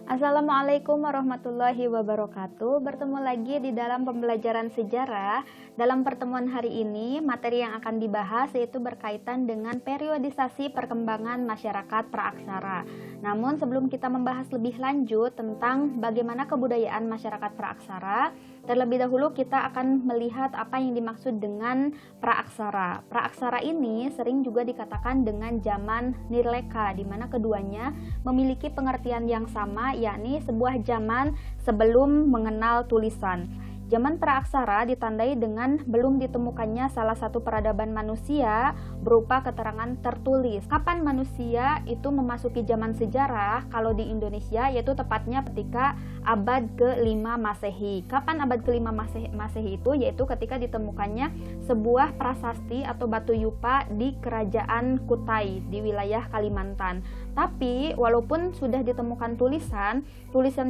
Assalamualaikum warahmatullahi wabarakatuh. Bertemu lagi di dalam pembelajaran sejarah. Dalam pertemuan hari ini, materi yang akan dibahas yaitu berkaitan dengan periodisasi perkembangan masyarakat praaksara. Namun sebelum kita membahas lebih lanjut tentang bagaimana kebudayaan masyarakat praaksara, terlebih dahulu kita akan melihat apa yang dimaksud dengan praaksara. Praaksara ini sering juga dikatakan dengan zaman Nirleka, di mana keduanya memiliki pengertian yang sama, yakni sebuah zaman sebelum mengenal tulisan. Zaman praaksara ditandai dengan belum ditemukannya salah satu peradaban manusia berupa keterangan tertulis. Kapan manusia itu memasuki zaman sejarah? Kalau di Indonesia yaitu tepatnya ketika abad ke-5 Masehi. Kapan abad ke-5 Masehi itu? Yaitu ketika ditemukannya sebuah prasasti atau batu yupa di Kerajaan Kutai di wilayah Kalimantan. Tapi walaupun sudah ditemukan tulisan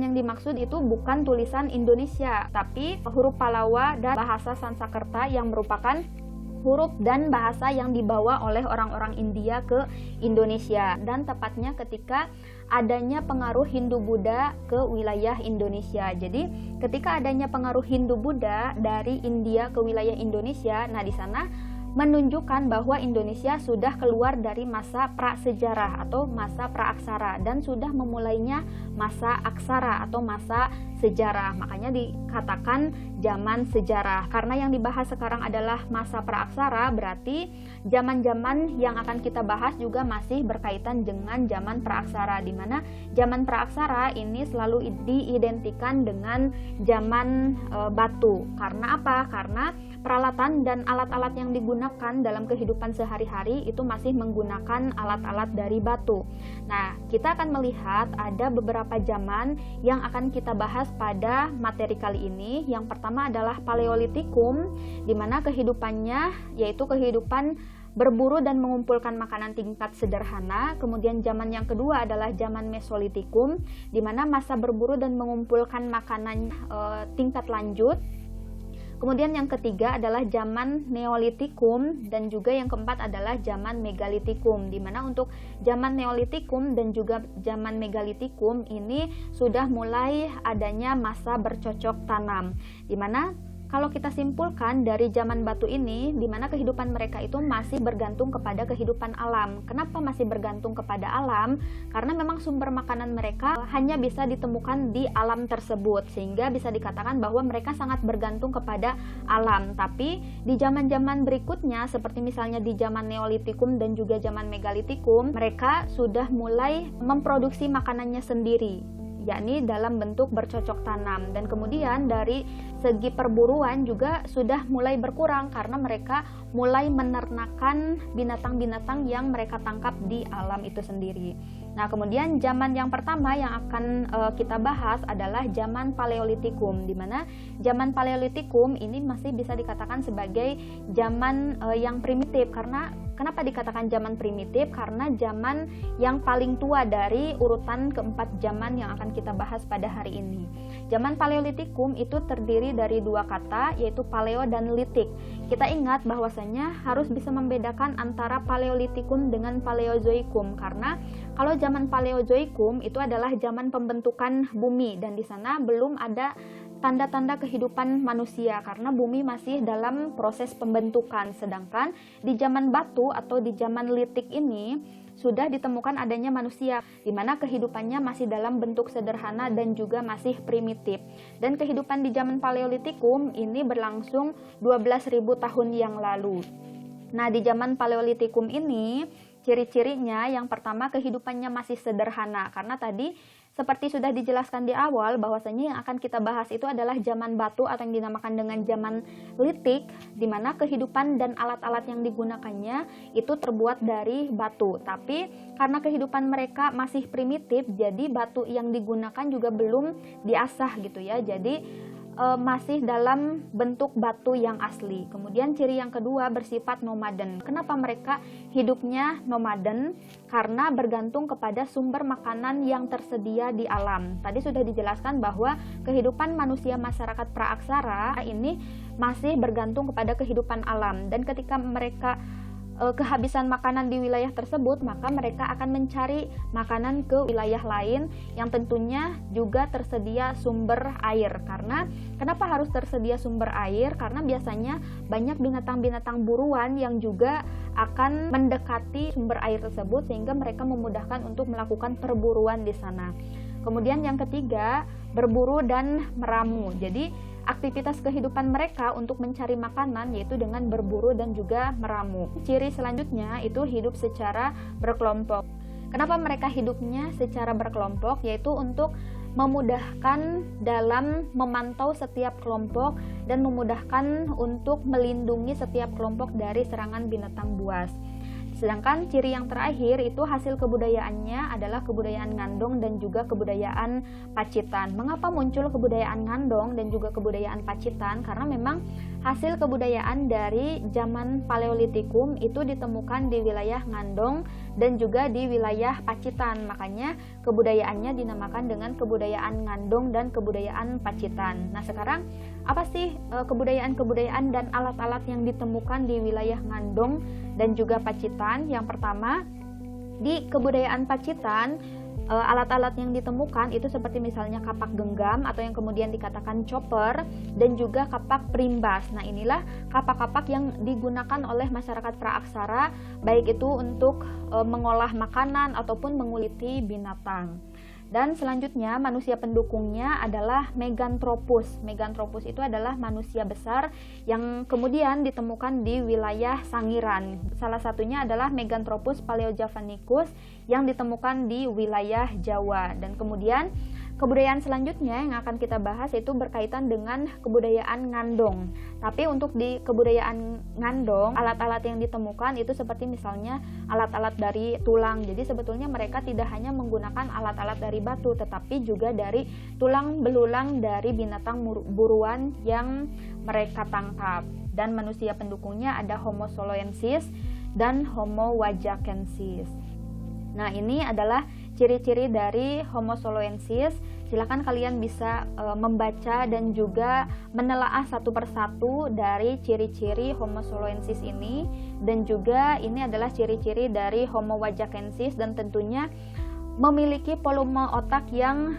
yang dimaksud itu bukan tulisan Indonesia, tapi huruf Palawa dan bahasa Sanskerta yang merupakan huruf dan bahasa yang dibawa oleh orang-orang India ke Indonesia, dan tepatnya ketika adanya pengaruh Hindu-Buddha ke wilayah Indonesia. Jadi ketika adanya pengaruh Hindu-Buddha dari India ke wilayah Indonesia, nah di sana menunjukkan bahwa Indonesia sudah keluar dari masa prasejarah atau masa praaksara dan sudah memulainya masa aksara atau masa sejarah. Makanya dikatakan zaman sejarah. Karena yang dibahas sekarang adalah masa praaksara, berarti zaman-zaman yang akan kita bahas juga masih berkaitan dengan zaman praaksara, di mana zaman praaksara ini selalu diidentikan dengan zaman batu. Karena apa? Karena peralatan dan alat-alat yang digunakan dalam kehidupan sehari-hari itu masih menggunakan alat-alat dari batu. Nah, kita akan melihat ada beberapa zaman yang akan kita bahas pada materi kali ini. Yang pertama adalah Paleolitikum, di mana kehidupannya yaitu kehidupan berburu dan mengumpulkan makanan tingkat sederhana. Kemudian zaman yang kedua adalah zaman Mesolitikum, di mana masa berburu dan mengumpulkan makanan tingkat lanjut. Kemudian yang ketiga adalah zaman Neolitikum, dan juga yang keempat adalah zaman Megalitikum, di mana untuk zaman Neolitikum dan juga zaman Megalitikum ini sudah mulai adanya masa bercocok tanam, di mana kalau kita simpulkan dari zaman batu ini, di mana kehidupan mereka itu masih bergantung kepada kehidupan alam. Kenapa masih bergantung kepada alam? Karena memang sumber makanan mereka hanya bisa ditemukan di alam tersebut, sehingga bisa dikatakan bahwa mereka sangat bergantung kepada alam. Tapi di zaman-zaman berikutnya, seperti misalnya di zaman Neolitikum dan juga zaman Megalitikum, mereka sudah mulai memproduksi makanannya sendiri, yakni dalam bentuk bercocok tanam. Dan kemudian dari segi perburuan juga sudah mulai berkurang karena mereka mulai menernakan binatang-binatang yang mereka tangkap di alam itu sendiri. Nah, kemudian zaman yang pertama yang akan kita bahas adalah zaman Paleolitikum, di mana zaman Paleolitikum ini masih bisa dikatakan sebagai zaman yang primitif. Karena kenapa dikatakan zaman primitif? Karena zaman yang paling tua dari urutan keempat zaman yang akan kita bahas pada hari ini. Zaman Paleolitikum itu terdiri dari dua kata, yaitu paleo dan litik. Kita ingat bahwasanya harus bisa membedakan antara Paleolitikum dengan Paleozoikum, karena kalau zaman Paleozoikum itu adalah zaman pembentukan bumi, dan di sana belum ada tanda-tanda kehidupan manusia karena bumi masih dalam proses pembentukan. Sedangkan di zaman batu atau di zaman litik ini sudah ditemukan adanya manusia, di mana kehidupannya masih dalam bentuk sederhana dan juga masih primitif. Dan kehidupan di zaman Paleolitikum ini berlangsung 12.000 tahun yang lalu. Nah, di zaman Paleolitikum ini ciri-cirinya yang pertama kehidupannya masih sederhana, karena tadi seperti sudah dijelaskan di awal bahwasanya yang akan kita bahas itu adalah zaman batu atau yang dinamakan dengan zaman litik, di mana kehidupan dan alat-alat yang digunakannya itu terbuat dari batu. Tapi karena kehidupan mereka masih primitif, jadi batu yang digunakan juga belum diasah gitu ya. Jadi masih dalam bentuk batu yang asli. Kemudian ciri yang kedua bersifat nomaden. Kenapa mereka hidupnya nomaden? Karena bergantung kepada sumber makanan yang tersedia di alam. Tadi sudah dijelaskan bahwa kehidupan manusia masyarakat praaksara ini masih bergantung kepada kehidupan alam, dan ketika mereka kehabisan makanan di wilayah tersebut, maka mereka akan mencari makanan ke wilayah lain yang tentunya juga tersedia sumber air. Karena kenapa harus tersedia sumber air? Karena biasanya banyak binatang-binatang buruan yang juga akan mendekati sumber air tersebut, sehingga mereka memudahkan untuk melakukan perburuan di sana. Kemudian yang ketiga, berburu dan meramu. Jadi aktivitas kehidupan mereka untuk mencari makanan yaitu dengan berburu dan juga meramu. Ciri selanjutnya itu hidup secara berkelompok. Kenapa mereka hidupnya secara berkelompok? Yaitu untuk memudahkan dalam memantau setiap kelompok dan memudahkan untuk melindungi setiap kelompok dari serangan binatang buas. Sedangkan ciri yang terakhir itu hasil kebudayaannya adalah kebudayaan Ngandong dan juga kebudayaan Pacitan. Mengapa muncul kebudayaan Ngandong dan juga kebudayaan Pacitan? Karena memang hasil kebudayaan dari zaman Paleolitikum itu ditemukan di wilayah Ngandong dan juga di wilayah Pacitan. Makanya kebudayaannya dinamakan dengan kebudayaan Ngandong dan kebudayaan Pacitan. Nah, sekarang apa sih kebudayaan-kebudayaan dan alat-alat yang ditemukan di wilayah Ngandong dan juga Pacitan? Yang pertama, di kebudayaan Pacitan, alat-alat yang ditemukan itu seperti misalnya kapak genggam atau yang kemudian dikatakan chopper dan juga kapak primbas. Nah, inilah kapak-kapak yang digunakan oleh masyarakat praaksara baik itu untuk mengolah makanan ataupun menguliti binatang. Dan selanjutnya manusia pendukungnya adalah Meganthropus. Meganthropus itu adalah manusia besar yang kemudian ditemukan di wilayah Sangiran. Salah satunya adalah Meganthropus paleojavanicus yang ditemukan di wilayah Jawa. Dan kemudian kebudayaan selanjutnya yang akan kita bahas itu berkaitan dengan kebudayaan Ngandong. Tapi untuk di kebudayaan Ngandong, alat-alat yang ditemukan itu seperti misalnya alat-alat dari tulang. Jadi sebetulnya mereka tidak hanya menggunakan alat-alat dari batu, tetapi juga dari tulang belulang dari binatang buruan yang mereka tangkap. Dan manusia pendukungnya ada Homo soloensis dan Homo wajakensis. Nah, ini adalah ciri-ciri dari Homo soloensis. Silakan kalian bisa membaca dan juga menelaah satu persatu dari ciri-ciri Homo soloensis ini, dan juga ini adalah ciri-ciri dari Homo wajakensis, dan tentunya memiliki volume otak yang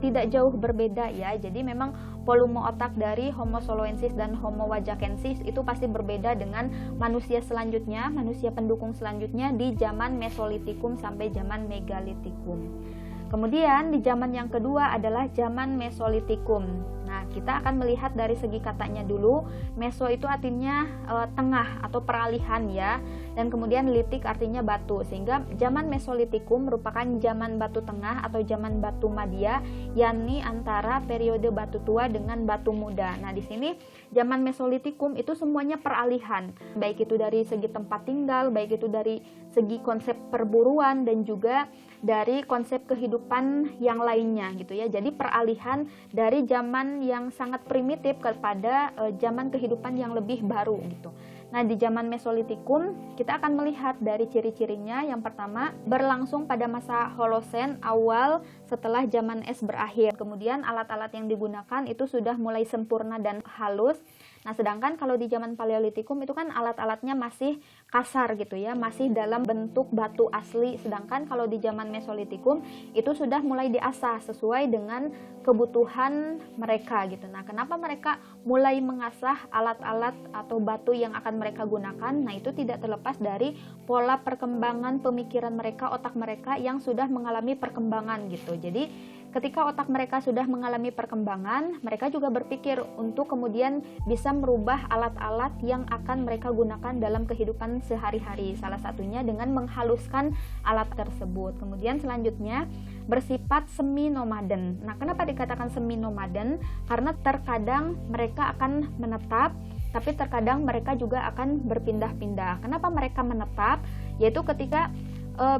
tidak jauh berbeda ya. Jadi memang volume otak dari Homo soloensis dan Homo wajakensis itu pasti berbeda dengan manusia selanjutnya, manusia pendukung selanjutnya di zaman Mesolitikum sampai zaman Megalitikum. Kemudian di zaman yang kedua adalah zaman Mesolitikum. Nah, kita akan melihat dari segi katanya dulu. Meso itu artinya tengah atau peralihan ya, dan kemudian litik artinya batu, sehingga zaman Mesolitikum merupakan zaman batu tengah atau zaman batu madya, yakni antara periode batu tua dengan batu muda. Nah, di sini zaman Mesolitikum itu semuanya peralihan, baik itu dari segi tempat tinggal, baik itu dari segi konsep perburuan dan juga dari konsep kehidupan yang lainnya gitu ya. Jadi peralihan dari zaman yang sangat primitif kepada zaman kehidupan yang lebih baru gitu. Nah, di zaman Mesolitikum kita akan melihat dari ciri-cirinya. Yang pertama, berlangsung pada masa Holosen awal setelah zaman es berakhir. Kemudian alat-alat yang digunakan itu sudah mulai sempurna dan halus. Nah, sedangkan kalau di zaman Paleolitikum itu kan alat-alatnya masih kasar gitu ya, masih dalam bentuk batu asli. Sedangkan kalau di zaman Mesolitikum itu sudah mulai diasah sesuai dengan kebutuhan mereka gitu. Nah, kenapa mereka mulai mengasah alat-alat atau batu yang akan mereka gunakan? Nah, itu tidak terlepas dari pola perkembangan pemikiran mereka, otak mereka yang sudah mengalami perkembangan gitu. Jadi ketika otak mereka sudah mengalami perkembangan, mereka juga berpikir untuk kemudian bisa merubah alat-alat yang akan mereka gunakan dalam kehidupan sehari-hari. Salah satunya dengan menghaluskan alat tersebut. Kemudian selanjutnya bersifat semi nomaden. Nah, kenapa dikatakan semi nomaden? Karena terkadang mereka akan menetap, tapi terkadang mereka juga akan berpindah-pindah. Kenapa mereka menetap? Yaitu ketika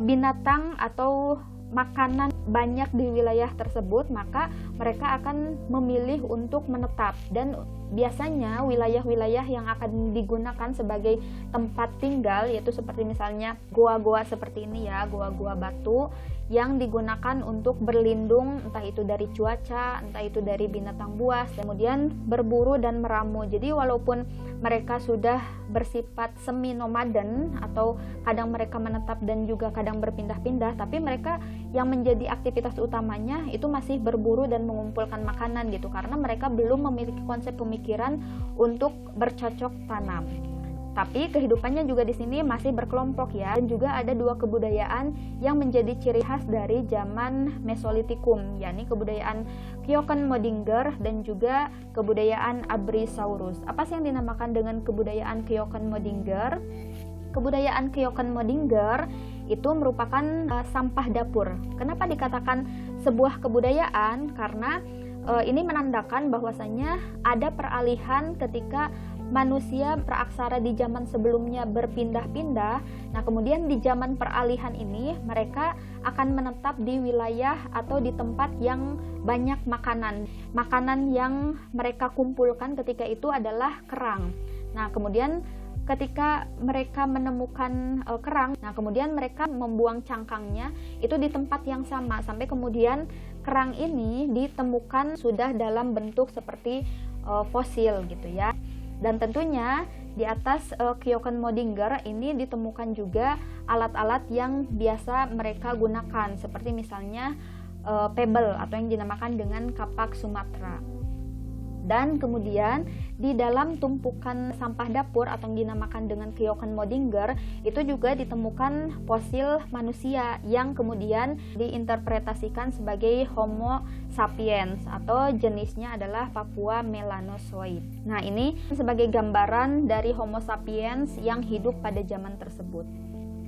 binatang atau makanan banyak di wilayah tersebut, maka mereka akan memilih untuk menetap. Dan biasanya wilayah-wilayah yang akan digunakan sebagai tempat tinggal, yaitu seperti misalnya goa-goa seperti ini ya, goa-goa batu yang digunakan untuk berlindung, entah itu dari cuaca, entah itu dari binatang buas, kemudian berburu dan meramu. Jadi walaupun mereka sudah bersifat semi nomaden atau kadang mereka menetap dan juga kadang berpindah-pindah, tapi mereka yang menjadi aktivitas utamanya itu masih berburu dan mengumpulkan makanan gitu, karena mereka belum memiliki konsep pemikiran untuk bercocok tanam. Tapi kehidupannya juga di sini masih berkelompok ya, dan juga ada dua kebudayaan yang menjadi ciri khas dari zaman Mesolitikum, yakni kebudayaan Kyoken-Modinger dan juga kebudayaan Abrisaurus. Apa sih yang dinamakan dengan kebudayaan Kyoken-Modinger? Kebudayaan Kyoken-Modinger itu merupakan sampah dapur. Kenapa dikatakan sebuah kebudayaan? Karena ini menandakan bahwasanya ada peralihan ketika manusia praaksara di zaman sebelumnya berpindah-pindah. Nah, kemudian di zaman peralihan ini mereka akan menetap di wilayah atau di tempat yang banyak makanan. Makanan yang mereka kumpulkan ketika itu adalah kerang. Nah, kemudian ketika mereka menemukan kerang, nah kemudian mereka membuang cangkangnya itu di tempat yang sama, sampai kemudian kerang ini ditemukan sudah dalam bentuk seperti fosil gitu ya. Dan tentunya di atas Kyoken-Modinger ini ditemukan juga alat-alat yang biasa mereka gunakan, seperti misalnya pebble atau yang dinamakan dengan kapak Sumatera. Dan kemudian di dalam tumpukan sampah dapur atau yang dinamakan dengan Kyoken-Modinger itu juga ditemukan fosil manusia yang kemudian diinterpretasikan sebagai Homo sapiens atau jenisnya adalah Papua melanozoid. Nah, ini sebagai gambaran dari Homo sapiens yang hidup pada zaman tersebut.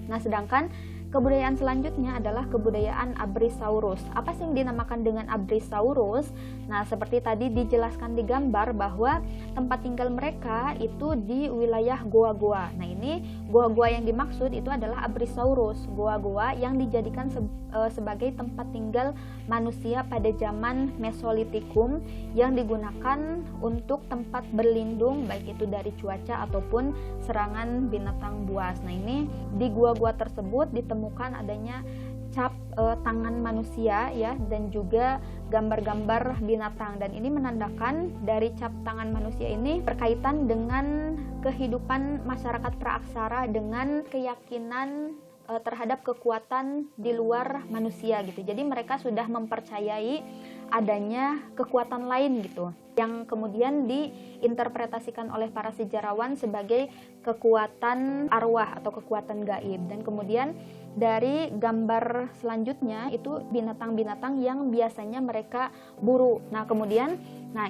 Nah, sedangkan kebudayaan selanjutnya adalah kebudayaan Abrisaurus. Apa sih yang dinamakan dengan Abrisaurus? Nah, seperti tadi dijelaskan di gambar bahwa tempat tinggal mereka itu di wilayah goa-goa. Nah, ini goa-goa yang dimaksud itu adalah Abrisaurus, goa-goa yang dijadikan sebagai tempat tinggal manusia pada zaman Mesolitikum yang digunakan untuk tempat berlindung baik itu dari cuaca ataupun serangan binatang buas. Nah, ini di gua-gua tersebut ditemukan adanya cap tangan manusia ya, dan juga gambar-gambar binatang, dan ini menandakan dari cap tangan manusia ini berkaitan dengan kehidupan masyarakat praaksara dengan keyakinan terhadap kekuatan di luar manusia gitu. Jadi mereka sudah mempercayai adanya kekuatan lain gitu, yang kemudian diinterpretasikan oleh para sejarawan sebagai kekuatan arwah atau kekuatan gaib. Dan kemudian dari gambar selanjutnya itu binatang-binatang yang biasanya mereka buru. Nah, kemudian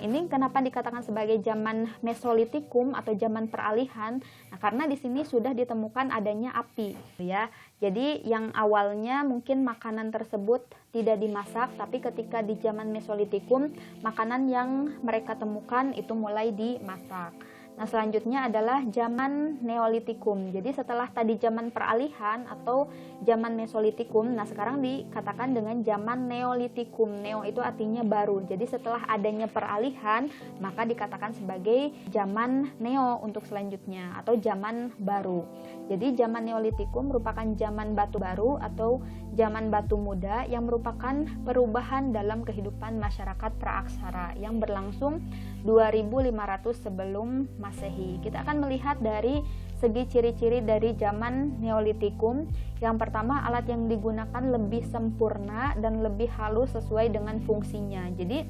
ini kenapa dikatakan sebagai zaman Mesolitikum atau zaman peralihan? Nah, karena di sini sudah ditemukan adanya api ya. Jadi yang awalnya mungkin makanan tersebut tidak dimasak, tapi ketika di zaman Mesolitikum makanan yang mereka temukan itu mulai dimasak. Nah, selanjutnya adalah zaman Neolitikum. Jadi setelah tadi zaman peralihan atau zaman Mesolitikum, nah sekarang dikatakan dengan zaman Neolitikum. Neo itu artinya baru. Jadi setelah adanya peralihan, maka dikatakan sebagai zaman Neo untuk selanjutnya atau zaman baru. Jadi zaman Neolitikum merupakan zaman batu baru atau zaman batu muda yang merupakan perubahan dalam kehidupan masyarakat praaksara yang berlangsung 2500 sebelum Masehi. Kita akan melihat dari segi ciri-ciri dari zaman Neolitikum. Yang pertama, alat yang digunakan lebih sempurna dan lebih halus sesuai dengan fungsinya. Jadi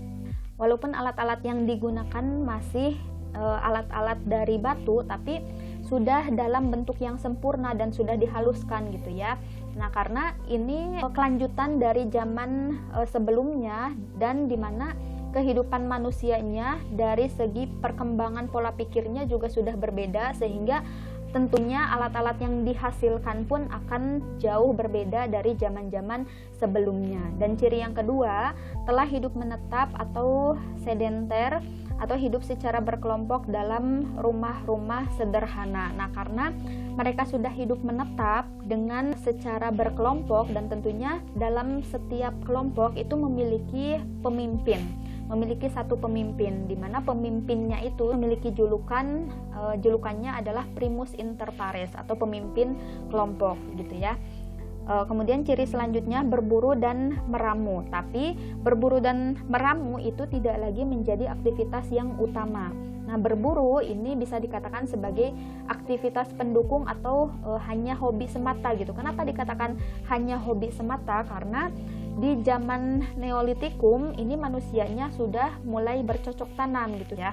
walaupun alat-alat yang digunakan masih alat-alat dari batu, tapi sudah dalam bentuk yang sempurna dan sudah dihaluskan gitu ya. Nah, karena ini kelanjutan dari zaman sebelumnya, dan dimana kehidupan manusianya dari segi perkembangan pola pikirnya juga sudah berbeda, sehingga tentunya alat-alat yang dihasilkan pun akan jauh berbeda dari zaman-zaman sebelumnya. Dan ciri yang kedua, telah hidup menetap atau sedenter atau hidup secara berkelompok dalam rumah-rumah sederhana. Nah, karena mereka sudah hidup menetap dengan secara berkelompok, dan tentunya dalam setiap kelompok itu memiliki pemimpin, memiliki satu pemimpin, di mana pemimpinnya itu memiliki julukannya adalah primus inter pares atau pemimpin kelompok gitu ya. Kemudian ciri selanjutnya berburu dan meramu. Tapi berburu dan meramu itu tidak lagi menjadi aktivitas yang utama. Nah, berburu ini bisa dikatakan sebagai aktivitas pendukung atau hanya hobi semata gitu. Kenapa dikatakan hanya hobi semata? Karena di zaman Neolitikum ini manusianya sudah mulai bercocok tanam gitu ya.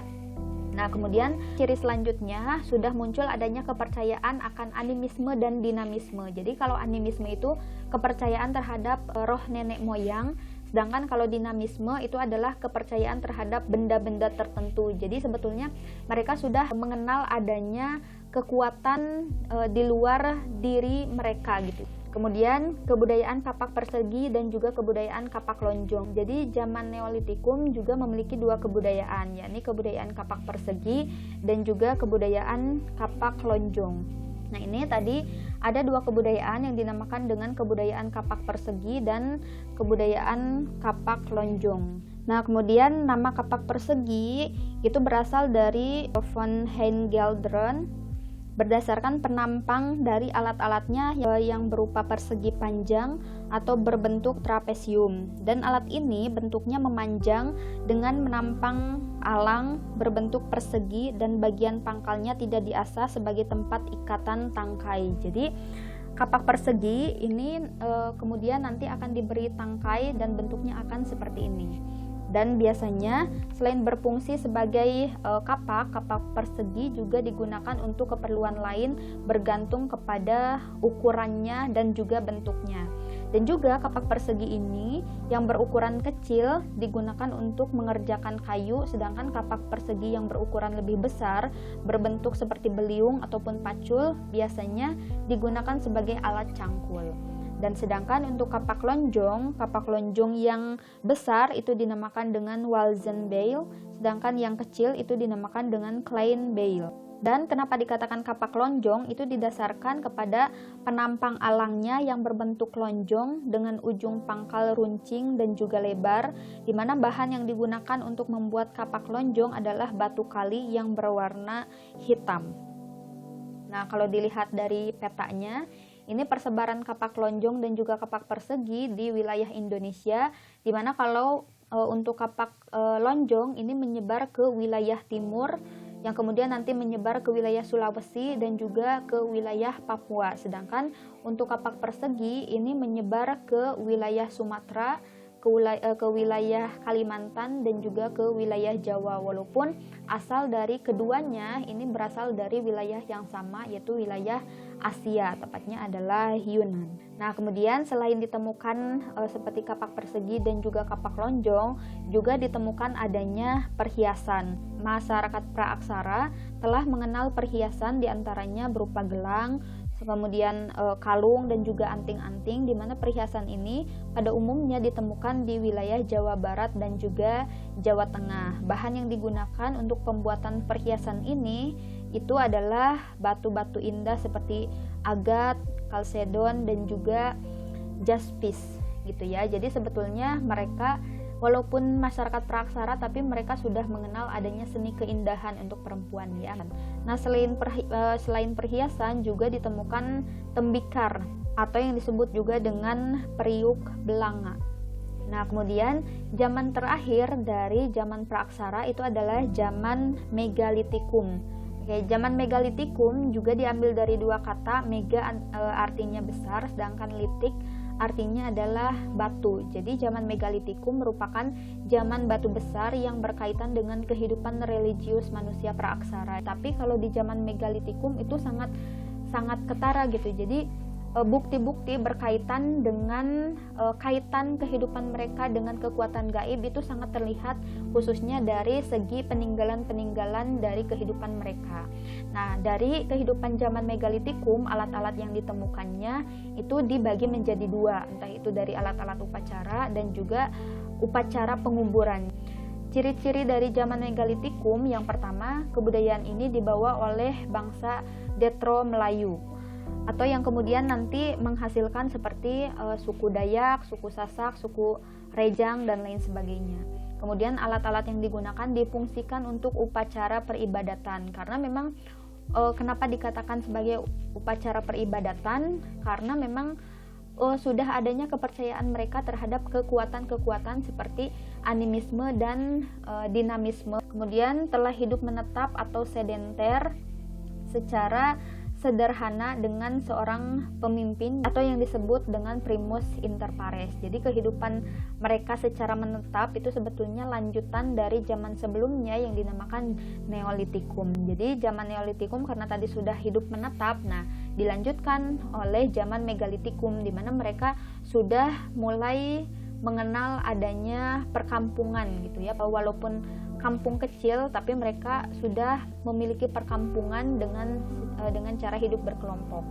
Nah, kemudian ciri selanjutnya sudah muncul adanya kepercayaan akan animisme dan dinamisme. Jadi kalau animisme itu kepercayaan terhadap roh nenek moyang, sedangkan kalau dinamisme itu adalah kepercayaan terhadap benda-benda tertentu. Jadi sebetulnya mereka sudah mengenal adanya kekuatan di luar diri mereka gitu. Kemudian kebudayaan kapak persegi dan juga kebudayaan kapak lonjong. Jadi zaman Neolitikum juga memiliki dua kebudayaan, yakni kebudayaan kapak persegi dan juga kebudayaan kapak lonjong. Nah, ini tadi ada dua kebudayaan yang dinamakan dengan kebudayaan kapak persegi dan kebudayaan kapak lonjong. Nah, kemudian nama kapak persegi itu berasal dari von Heingelderen berdasarkan penampang dari alat-alatnya yang berupa persegi panjang atau berbentuk trapesium. Dan alat ini bentuknya memanjang dengan menampang alang berbentuk persegi dan bagian pangkalnya tidak diasah sebagai tempat ikatan tangkai. Jadi kapak persegi ini kemudian nanti akan diberi tangkai dan bentuknya akan seperti ini. Dan biasanya selain berfungsi sebagai kapak persegi juga digunakan untuk keperluan lain bergantung kepada ukurannya dan juga bentuknya. Dan juga kapak persegi ini yang berukuran kecil digunakan untuk mengerjakan kayu, sedangkan kapak persegi yang berukuran lebih besar berbentuk seperti beliung ataupun pacul biasanya digunakan sebagai alat cangkul. Dan sedangkan untuk kapak lonjong yang besar itu dinamakan dengan Walzenbeil, sedangkan yang kecil itu dinamakan dengan Kleinbeil. Dan kenapa dikatakan kapak lonjong itu didasarkan kepada penampang alangnya yang berbentuk lonjong dengan ujung pangkal runcing dan juga lebar, di mana bahan yang digunakan untuk membuat kapak lonjong adalah batu kali yang berwarna hitam. Nah, kalau dilihat dari petanya, ini persebaran kapak lonjong dan juga kapak persegi di wilayah Indonesia, di mana kalau untuk kapak lonjong ini menyebar ke wilayah timur, yang kemudian nanti menyebar ke wilayah Sulawesi dan juga ke wilayah Papua. Sedangkan untuk kapak persegi ini menyebar ke wilayah Sumatera, ke wilayah Kalimantan dan juga ke wilayah Jawa, walaupun asal dari keduanya ini berasal dari wilayah yang sama, yaitu wilayah Asia, tepatnya adalah Yunan. Nah, kemudian selain ditemukan seperti kapak persegi dan juga kapak lonjong, juga ditemukan adanya perhiasan. Masyarakat praaksara telah mengenal perhiasan diantaranya berupa gelang, kemudian kalung dan juga anting-anting, di mana perhiasan ini pada umumnya ditemukan di wilayah Jawa Barat dan juga Jawa Tengah. Bahan yang digunakan untuk pembuatan perhiasan ini itu adalah batu-batu indah seperti agat, kalsedon dan juga jaspis gitu ya. Jadi sebetulnya mereka walaupun masyarakat praaksara, tapi mereka sudah mengenal adanya seni keindahan untuk perempuan ya. Nah, selain perhiasan juga ditemukan tembikar atau yang disebut juga dengan periuk belanga. Nah, kemudian zaman terakhir dari zaman praaksara itu adalah zaman megalitikum. Oke, zaman megalitikum juga diambil dari dua kata, mega artinya besar, sedangkan litik artinya adalah batu. Jadi zaman megalitikum merupakan zaman batu besar yang berkaitan dengan kehidupan religius manusia praaksara. Tapi kalau di zaman megalitikum itu sangat ketara gitu. Jadi bukti-bukti berkaitan dengan kaitan kehidupan mereka dengan kekuatan gaib itu sangat terlihat, khususnya dari segi peninggalan-peninggalan dari kehidupan mereka. Nah, dari kehidupan zaman megalitikum, alat-alat yang ditemukannya itu dibagi menjadi dua, entah itu dari alat-alat upacara dan juga upacara penguburan. Ciri-ciri dari zaman megalitikum, yang pertama, kebudayaan ini dibawa oleh bangsa Detro Melayu, atau yang kemudian nanti menghasilkan seperti suku Dayak, suku Sasak, suku Rejang, dan lain sebagainya. Kemudian alat-alat yang digunakan difungsikan untuk upacara peribadatan, karena memang kenapa dikatakan sebagai upacara peribadatan, karena memang sudah adanya kepercayaan mereka terhadap kekuatan-kekuatan seperti animisme dan dinamisme. Kemudian telah hidup menetap atau sedenter secara sederhana dengan seorang pemimpin atau yang disebut dengan primus inter pares. Jadi kehidupan mereka secara menetap itu sebetulnya lanjutan dari zaman sebelumnya yang dinamakan Neolitikum. Jadi zaman Neolitikum karena tadi sudah hidup menetap, nah dilanjutkan oleh zaman Megalitikum di mana mereka sudah mulai mengenal adanya perkampungan gitu ya. Walaupun kampung kecil tapi mereka sudah memiliki perkampungan dengan cara hidup berkelompok.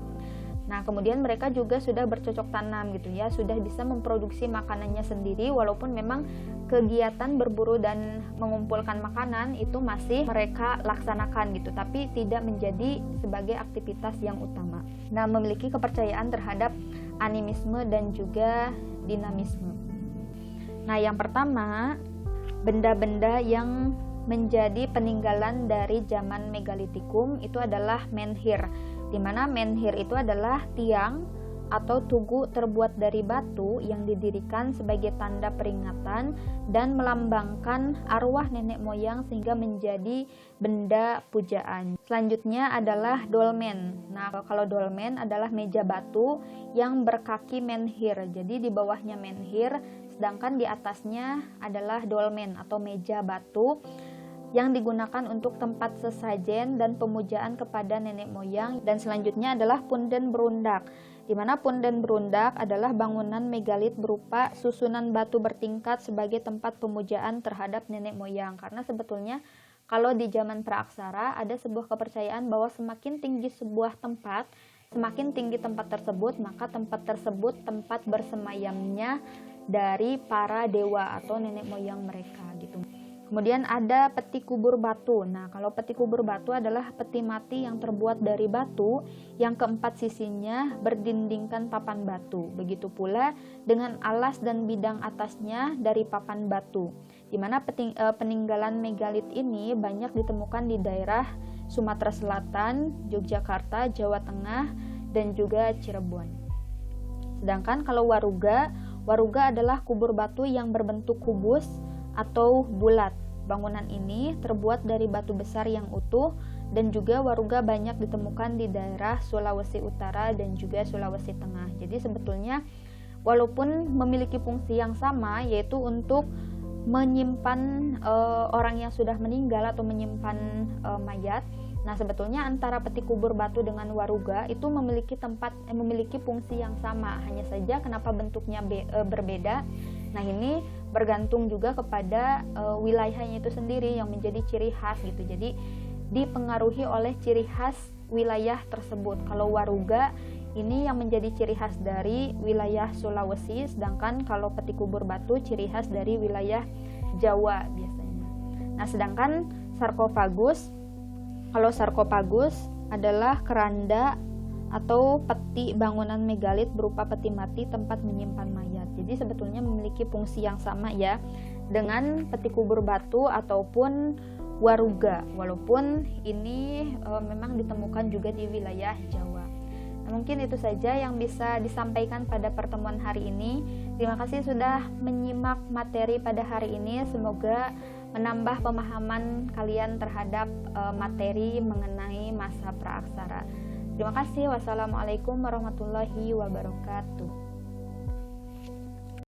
Nah, kemudian mereka juga sudah bercocok tanam gitu ya, sudah bisa memproduksi makanannya sendiri walaupun memang kegiatan berburu dan mengumpulkan makanan itu masih mereka laksanakan gitu, tapi tidak menjadi sebagai aktivitas yang utama. Nah, memiliki kepercayaan terhadap animisme dan juga dinamisme. Nah, yang pertama, benda-benda yang menjadi peninggalan dari zaman Megalitikum itu adalah menhir, di mana menhir itu adalah tiang atau tugu terbuat dari batu yang didirikan sebagai tanda peringatan dan melambangkan arwah nenek moyang sehingga menjadi benda pujaan. Selanjutnya adalah dolmen. Nah, kalau dolmen adalah meja batu yang berkaki menhir. Jadi di bawahnya menhir, sedangkan di atasnya adalah dolmen atau meja batu yang digunakan untuk tempat sesajen dan pemujaan kepada nenek moyang. Dan selanjutnya adalah punden berundak, di mana punden berundak adalah bangunan megalit berupa susunan batu bertingkat sebagai tempat pemujaan terhadap nenek moyang. Karena sebetulnya kalau di zaman praaksara ada sebuah kepercayaan bahwa semakin tinggi sebuah tempat, semakin tinggi tempat tersebut, maka tempat tersebut tempat bersemayamnya dari para dewa atau nenek moyang mereka gitu. Kemudian ada peti kubur batu. Nah, kalau peti kubur batu adalah peti mati yang terbuat dari batu yang keempat sisinya berdindingkan papan batu. Begitu pula dengan alas dan bidang atasnya dari papan batu. Di mana peninggalan megalit ini banyak ditemukan di daerah Sumatera Selatan, Yogyakarta, Jawa Tengah, dan juga Cirebon. Sedangkan kalau waruga adalah kubur batu yang berbentuk kubus atau bulat. Bangunan ini terbuat dari batu besar yang utuh dan juga waruga banyak ditemukan di daerah Sulawesi Utara dan juga Sulawesi Tengah. Jadi sebetulnya walaupun memiliki fungsi yang sama, yaitu untuk menyimpan orang yang sudah meninggal atau menyimpan mayat. Nah, sebetulnya antara peti kubur batu dengan waruga itu memiliki fungsi yang sama, hanya saja kenapa bentuknya berbeda. Nah, ini bergantung juga kepada wilayahnya itu sendiri yang menjadi ciri khas gitu. Jadi dipengaruhi oleh ciri khas wilayah tersebut. Kalau waruga ini yang menjadi ciri khas dari wilayah Sulawesi, sedangkan kalau peti kubur batu ciri khas dari wilayah Jawa biasanya. Nah, sedangkan sarkofagus, kalau sarkofagus adalah keranda atau peti bangunan megalit berupa peti mati tempat menyimpan mayat. Jadi sebetulnya memiliki fungsi yang sama ya dengan peti kubur batu ataupun waruga, walaupun ini memang ditemukan juga di wilayah Jawa. Nah, mungkin itu saja yang bisa disampaikan pada pertemuan hari ini. Terima kasih sudah menyimak materi pada hari ini. Semoga menambah pemahaman kalian terhadap materi mengenai masa praaksara. Terima kasih. Wassalamualaikum warahmatullahi wabarakatuh.